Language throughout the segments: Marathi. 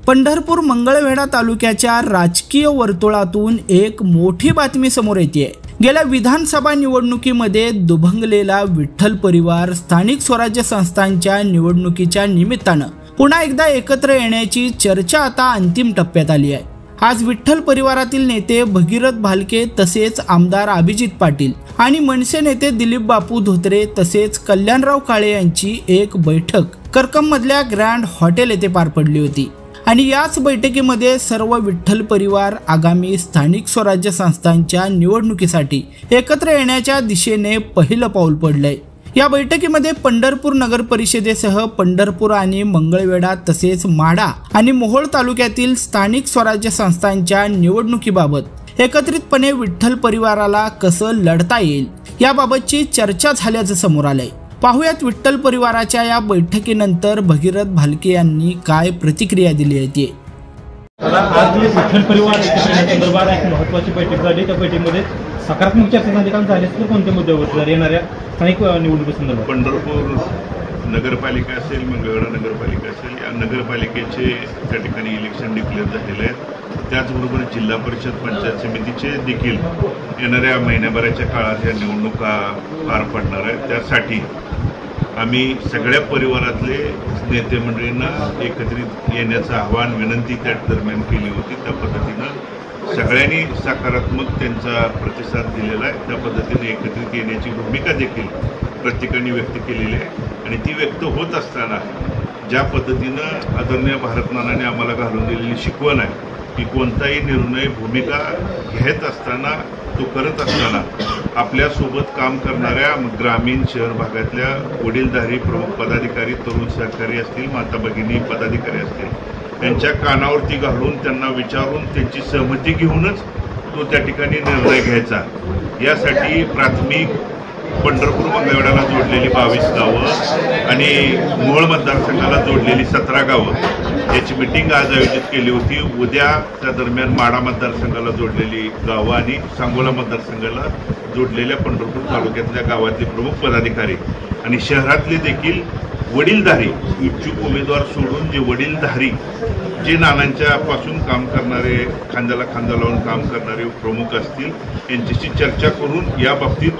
पंढरपूर मंगळवेढा तालुक्याच्या राजकीय वर्तुळातून एक मोठी बातमी समोर येते। गेल्या विधानसभा निवडणुकीमध्ये दुभंगलेला विठ्ठल परिवार स्थानिक स्वराज्य संस्थांच्या निवडणुकीच्या निमित्तानं पुन्हा एकदा एकत्र येण्याची चर्चा आता अंतिम टप्प्यात आली आहे। आज विठ्ठल परिवारातील नेते भगीरथ भालके तसेच आमदार अभिजित पाटील आणि मनसे नेते दिलीप बापू धोत्रे तसेच कल्याणराव काळे यांची एक बैठक करकम मधल्या ग्रँड हॉटेल येथे पार पडली होती आणि याच बैठकीमध्ये सर्व विठ्ठल परिवार आगामी स्थानिक स्वराज्य संस्थांच्या निवडणुकीसाठी एकत्र येण्याच्या दिशेने पहिलं पाऊल पडलंय। या बैठकीमध्ये पंढरपूर नगर परिषदेसह पंढरपूर आणि मंगळवेढा तसेच माढा आणि मोहोळ तालुक्यातील स्थानिक स्वराज्य संस्थांच्या निवडणुकीबाबत एकत्रितपणे विठ्ठल परिवाराला कसं लढता येईल याबाबतची चर्चा झाल्याचं समोर आलंय। पाहुयात विठ्ठल परिवाराच्या या बैठकीनंतर भगीरथ भालके यांनी काय प्रतिक्रिया दिली आहे ते। आज विठ्ठल परिवार संदर्भात एक महत्त्वाची बैठक झाली। त्या बैठकीमध्ये सकारात्मक चर्चा निकाल झाले तर कोणत्या मुद्द्यावर येणाऱ्या स्थानिक निवडणुकीसंदर्भात पंढरपूर नगरपालिका असेल, मंगळवेढा नगरपालिका असेल, या नगरपालिकेचे त्या ठिकाणी इलेक्शन डिक्लेअर झालेले आहेत। त्याचबरोबर जिल्हा परिषद पंचायत समितीचे देखील येणाऱ्या महिन्याभराच्या काळात या निवडणुका पार पडणार आहेत। त्यासाठी आम्ही सगळ्या परिवारातले नेते मंडळींना एकत्रित येण्याचं आवाहन विनंती त्या दरम्यान केली होती। त्या पद्धतीनं सगळ्यांनी सकारात्मक त्यांचा प्रतिसाद दिलेला आहे। त्या पद्धतीने एकत्रित येण्याची भूमिका देखील प्रत्येकाने व्यक्त केलेली आहे आणि ती व्यक्त होत असताना ज्या पद्धतीनं आदरणीय भारतमानाने आम्हाला घालून दिलेली शिकवण आहे की कोणताही निर्णय भूमिका घेत असताना तो करत असताना आपल्यासोबत काम करणाऱ्या ग्रामीण शहर भागातल्या वडीलधारी प्रमुख पदाधिकारी, तरुण सहकारी असतील, माता भगिनी पदाधिकारी असतील यांच्या कानावरती घालून त्यांना विचारून त्यांची सहमती घेऊनच तो त्या ठिकाणी निर्णय घ्यायचा। यासाठी प्राथमिक पंढरपूर मंगळवेढाला जोडलेली 22 गावं आणि मोहोळ मतदारसंघाला जोडलेली 17 गावं याची मिटिंग आज आयोजित केली होती। उद्या त्या दरम्यान माढा मतदारसंघाला जोडलेली गावं आणि सांगोला मतदारसंघाला जोडलेल्या पंढरपूर तालुक्यातल्या गावातले प्रमुख पदाधिकारी आणि शहरातले देखील वडीलधारी इच्छुक उमेदवार सोडून जे वडीलधारी जे नानांच्या पासून काम करणारे, खांद्याला खांदा लावून काम करणारे प्रमुख असतील यांच्याशी चर्चा करून या बाबतीत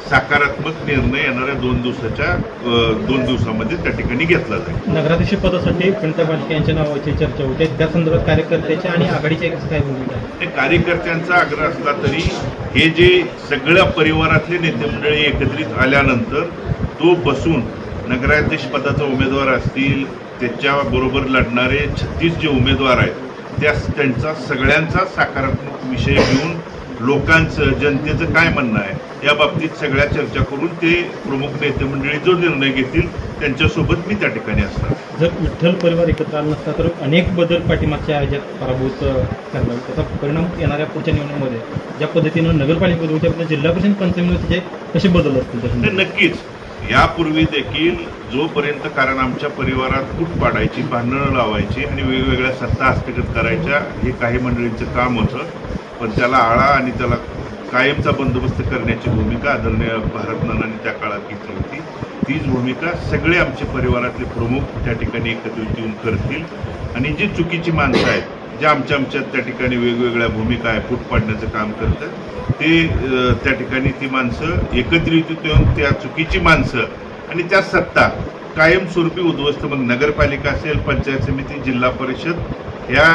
सकारात्मक निर्णय येणाऱ्या 2 दिवसामध्ये त्या ठिकाणी घेतला जाईल। नगराध्यक्ष पदासाठी प्रणिता भालके यांच्या नावाची चर्चा होते, त्या संदर्भात कार्यकर्त्याच्या आणि आघाडीच्या काय भूमिका आहे? कार्यकर्त्यांचा आग्रह असला तरी हे जे सगळ्या परिवारातले नेते मंडळी एकत्रित आल्यानंतर तो बसून नगराध्यक्ष पदाचा उमेदवार असतील, त्याच्याबरोबर लढणारे 36 जे उमेदवार आहेत त्यांचा सगळ्यांचा सकारात्मक विषय घेऊन लोकांचं, जनतेचं काय म्हणणं आहे या बाबतीत सगळ्या चर्चा करून ते प्रमुख नेते मंडळी जो निर्णय घेतील त्यांच्यासोबत मी त्या ठिकाणी असणार। जर विठ्ठल परिवार एकत्र आला नसता तर अनेक बदल पाठीमागच्या ह्याच्यात पराभूत करणार, त्याचा परिणाम येणाऱ्या पुढच्या निवडणुकीमध्ये ज्या पद्धतीनं नगरपालिका होते जिल्हा परिषद पंचायतीमध्ये कसे बदल असतील? नक्कीच यापूर्वी देखील जोपर्यंत, कारण आमच्या परिवारात फूट पाडायची, भांडणं लावायची आणि वेगवेगळ्या सत्ता हस्तगत करायच्या हे काही मंडळींचं काम होतं, पण त्याला आळा आणि त्याला कायमचा बंदोबस्त करण्याची भूमिका आदरणीय भारतमानाने त्या काळात घेतली होती। तीच भूमिका सगळे आमचे परिवारातले प्रमुख त्या ठिकाणी एकत्रित येऊन करतील आणि जी चुकीची माणसं आहेत, ज्या आमच्यात त्या ठिकाणी वेगवेगळ्या भूमिका आहे, फूट पाडण्याचं काम करतात, ते त्या ठिकाणी ती माणसं एकत्रित येऊन त्या चुकीची माणसं आणि त्या सत्ता कायमस्वरूपी उद्ध्वस्त, मग नगरपालिका असेल, पंचायत समिती, जिल्हा परिषद या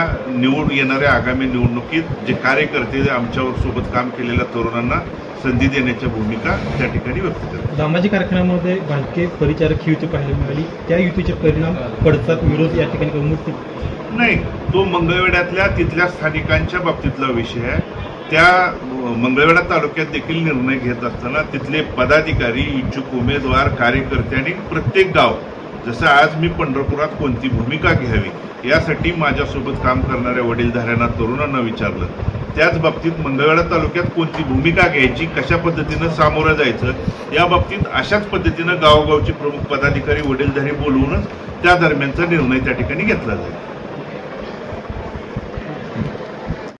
येणाऱ्या आगामी निवडणुकीत जे कार्यकर्ते आमच्यावर सोबत काम केलेल्या तरुणांना संधी देण्याच्या भूमिका त्या ठिकाणी व्यक्त करतात। दामाजी कारखान्यामध्ये भालके परिचारक युती पाहायला मिळाली, त्या युतीचे परिणाम पडतात, विरोध या ठिकाणी मूर्ती नाही, तो मंगळवेढ्यातल्या तिथल्या स्थानिकांच्या बाबतीतला विषय आहे। त्या मंगळवेढा तालुक्यात देखील निर्णय घेत असताना तिथले पदाधिकारी, इच्छुक उमेदवार, कार्यकर्ते आणि प्रत्येक गाव, जसं आज मी पंढरपुरात कोणती भूमिका घ्यावी यासाठी माझ्यासोबत काम करणाऱ्या वडीलधाऱ्यांना, तरुणांना विचारलं, त्याच बाबतीत मंगळवेढा तालुक्यात कोणती भूमिका घ्यायची, कशा पद्धतीनं सामोरं जायचं या बाबतीत अशाच पद्धतीनं गावोगावचे प्रमुख पदाधिकारी, वडीलधारी बोलवूनच त्या दरम्यानचा निर्णय त्या ठिकाणी घेतला जाईल।